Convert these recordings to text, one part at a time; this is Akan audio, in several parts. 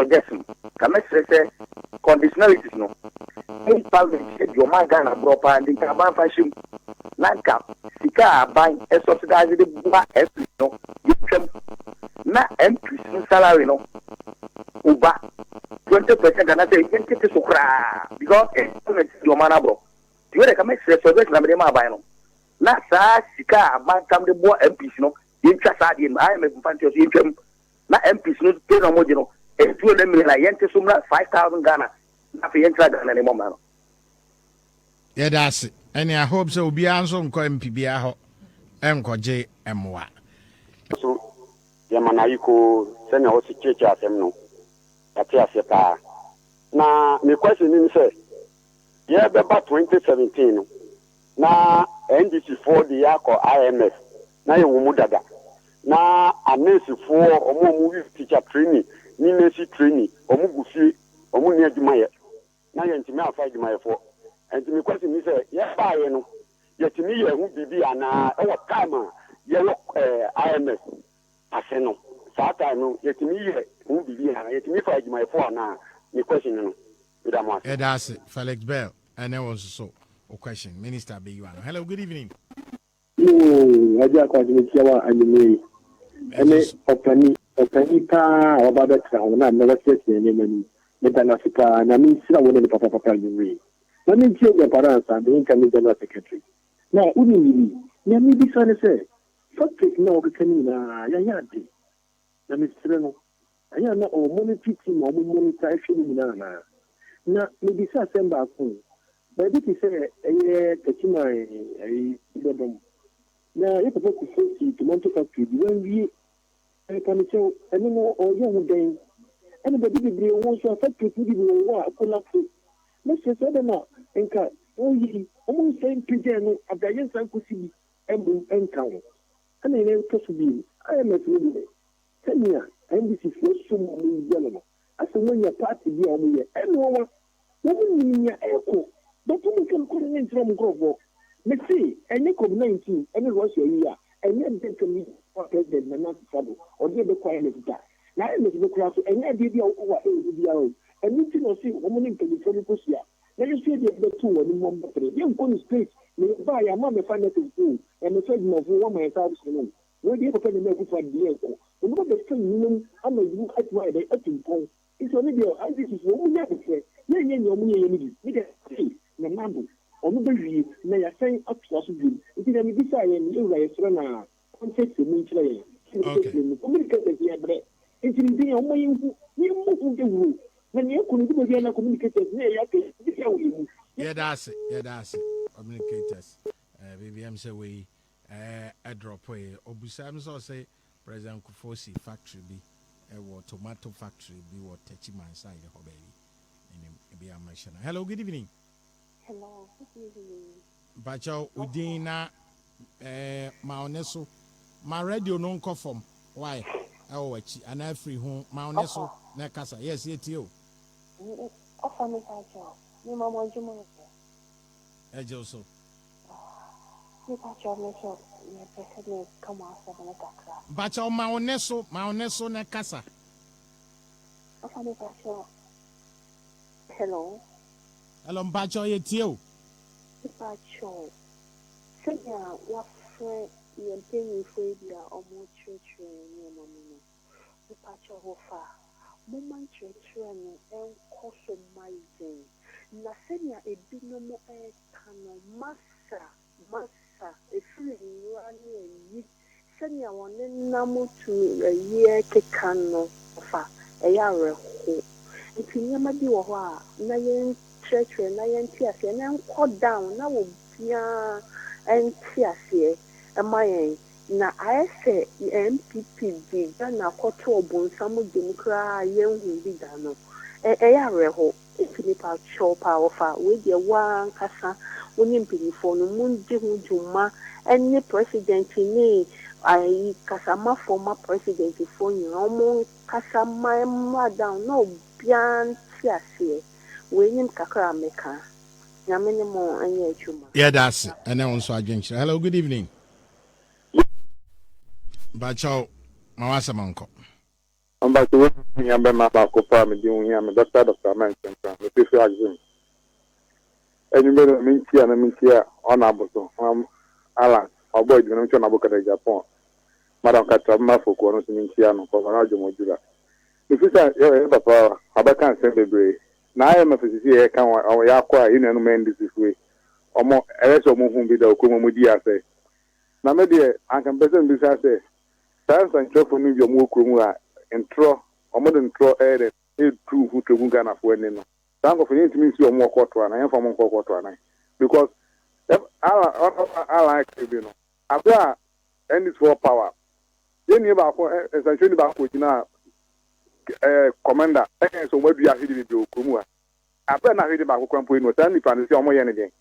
suggestion. Come say conditionalities no. Any parliament said your man Ghana proper and the Kaban fashion. Nanka, Sika buying a subsidized the Buba MP no. You can na MP salary no. Uba 20% and I say 20 so cry because your man bro. You can make suggestion and the buy no. Na sa Sika buying come the boy MPs no. You just add in IMF fantasy you can na MPs no pay no more you know. And 200 million like yente sumna 5,000 Ghana. Na fi yente Ghana anymore man. Yeah, that's it. And I hope so. Be answer MPB ho. J MWA. So, Yamanayiko, send your teacher at them no. Atiasipa. Now, my question is, yeah, about 2017. Now, NDC for the Yako IMF. Now, you will move now, a nurse for or more teacher training, Ninesi training, or Mugufi, or Munia Jumaya. Now, you're into my fight my for. And the question is, yes, I know. Yet to me, you will be an our time, yellow IMF. I say no. So I know, yet to me, you will be here. Yet me fight my phone now. The question, yeah, that's it. Felix Bell. And there was so a question. Minister Biguano. Hello, good evening. I just got to shower and me. And open about the crown. I never said any Metanasica, and I mean, I wouldn't papa you read. Let me tell your parents and the incoming general secretary. Now, Udi, let me be sorry, say, fuck it, no, Canina, Yayati. Let me say, I am not all money teaching or money trashing Nana. Now, maybe some back home. But this is a Kachima, a now, if I go to see to Monte Factory, when we can show any more or young game, anybody will be also affected to the war, let's just say no, and cut. Oh, ye almost same pigeon of the young Sankusi and town. And I never to be. I am a really 10 years, and this is what so many gentlemen. As a when your party be on me, and no one, woman, your echo, but you can call in from Grovo. Let's see, and you come 19, and it was your year, and then they can meet for president, and not trouble, or give the quiet that. Now, I must look around, and I did your over the and you can see woman in the here. Let us say the two and one better. Young Pony Street, may buy a mamma financial school, and the segment of 1,000. Where the other make it for the echo. And what the same I'm a you at why they at him. It's only the this is what we never say. Your money, you see, the number. Or maybe may I say up to us. It is a desire and you like Serena. Context the meat lay. Communicate here, but it's in the only you move the room. When you couldn't be communicators, yeah, that's it. Yeah, that's it. Communicators. BBM say we a drop away. Obusam so say President Kufosi factory be a tomato factory be what touchy man side the hobby. Be a machine. Hello, good evening. Hello, good evening. Bacho Udina Maoneso. My radio non conform. Why? Oh, and I free home. Maoneso Nakasa. Yes, yet you. Offer me that job. Me mama Juma. Ejoso. Me that job me so me president come out 7 o'clock. Bacho Maoneso Nakasa. Offer me that job. Hello. Hello, Bacho yet you. Bacho. Say ya what friend you pay for dia or more church no no no. The Bacho ho fa. Moment church and cost my day. Nasenia a binomo a cano massa a free running senia one namu to a year cano fa a yare ho. If you never do a while, Nayan church and Nayan Tias and caught down now and Tias and my na I say MPP na koto obon samu demokra yen hu bi da no yare ho ifinipa show power fa we de wan kasa woni mpinifo no munji hu juma any president ni ai kasama former president for you omo kasama madam no bian tiase we nim kakra meka nyamene mo anya juma. Yeah, that's it. And then also adventure. Hello, good evening. Bacho, Mawasa Manko. Amba to we ya be ma ba ko pa me di hu ya me Dr. Manson kan. Me fi exam. Enyi me mintia na mintia ona aboso. Alan, oboy di na ncho na boka de Japan. Madam Katra ma foko no mintia no ko na jomo jura. Me fi sa yo papa abaka nse bebre. Na IMF sisi e kan wa ya kwa inu no men this way. Omo eleso mo hu bi da ko mo di ase. Na me de an kan person bi sa say science and true for me bi mo kuro mu a intro omo de intro ere e true hu to Ghana for ni no. Thank you for you to me see omo kwotro na yan for mo kwotro na because I like you know. Abia and it's for power. Then you ba ko essentially ba ko jina commander so mo dua hidi bi okuro mu a abia na hidi ba ko kwampo no tan nipa ne see omo ye ne den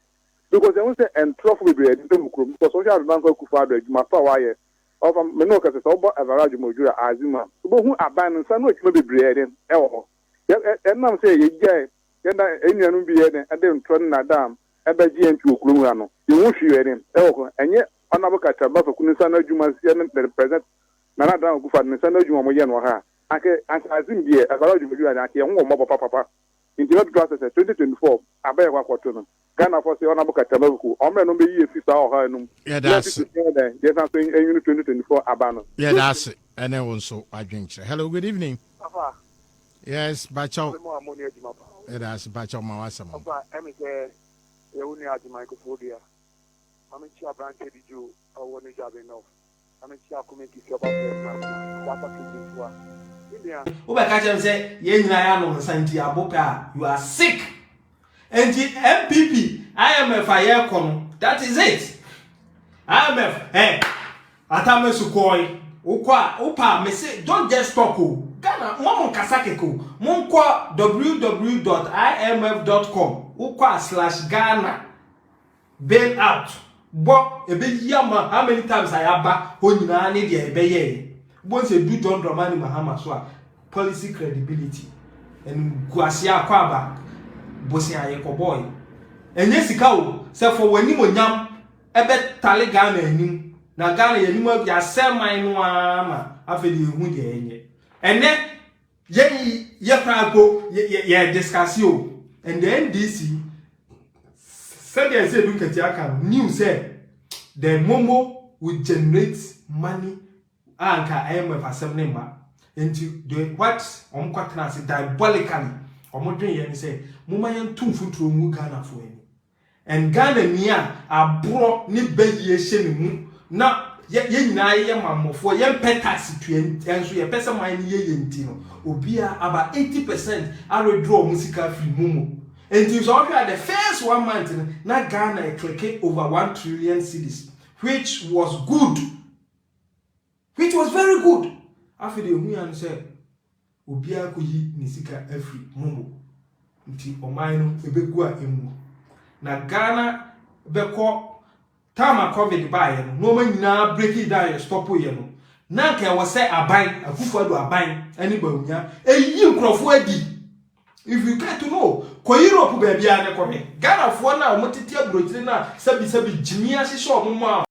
because they won't say and trophy be ready to mukuru because social bank ku fa do adwuma fa wa ye of me no kase so bo average modura azima bo hu aban nsa no adwuma be ready e wo e nam say ye gye yenda enuanu bi ye den e de ntro na dam e ba gye ntu okuru mu ano ye hu hwe ready e wo enye onabo kacha ba fa kunu nsa na adwuma sie ne present na dam ku fa nsa na adwuma mo ye no ha ake azim bi e average modura na ake ye hu mo papa in the process 2024 abaye kwa kwato no Ghana for say onabo katamaku omre no be yi efisa o ha no yeah that's yes I'm saying in 2024 abano yeah that's it and then also adventure hello good evening papa yes bacho mo amoni adwuma pa yeah that's bacho ma wasama papa emi say ye woni adwuma ko fodia mami chi abranche diju owo ni jabe no mami chi akome ki fi oba na papa ki wa Ube catch them say, ye nyina no santi aboka, you are sick. And the MPP, IMF aye kono. That is it. IMF, hey, atame sukoi. Ukwa, upa, me say, don't just talk. Ghana, mon kasake ko. Mon kwa www.imf.com. Ukwa/Ghana. Bail out. Bo, ebe yama, how many times I aba, ho nyina ni de ebe ye. Once you do John Dramani Mahama so policy credibility and Gratia kwaba bosi ayeko boy enye sika o se for wani monyam ebe tale Ghana anim na Ghana yanim ya seman no ama afedi ehu de enye ene ye kranko ye discuss you and the NDC said they say do ketiaka news say the momo will generate money anka IMF assembly ma into the what kwatena say diabolically omodwen ye ni say moma yan tumfuturo mu Ghana fo ani and Ghana nia abro ni bayie hye ni mu na ye nyina ye mamofo ye tax enso ye pese man ni ye nti no obia about 80% are withdraw musika free mumu and so after the first 1 month na Ghana click over 1 trillion cedis which was good. Which was very good. After the Huyan said, Ubia kuyi nisika every mumu. Nti omaino ebegua emu. Na Ghana beko tama COVID by no man na break it down stop ye no. Na ka was say aban akufo do aban ani bawunya eyi nkrofo adi. If you care to know, ko Europe baby ane ko me. Ghana fo na omotiti abrotire na sabi jimia hye hye ommo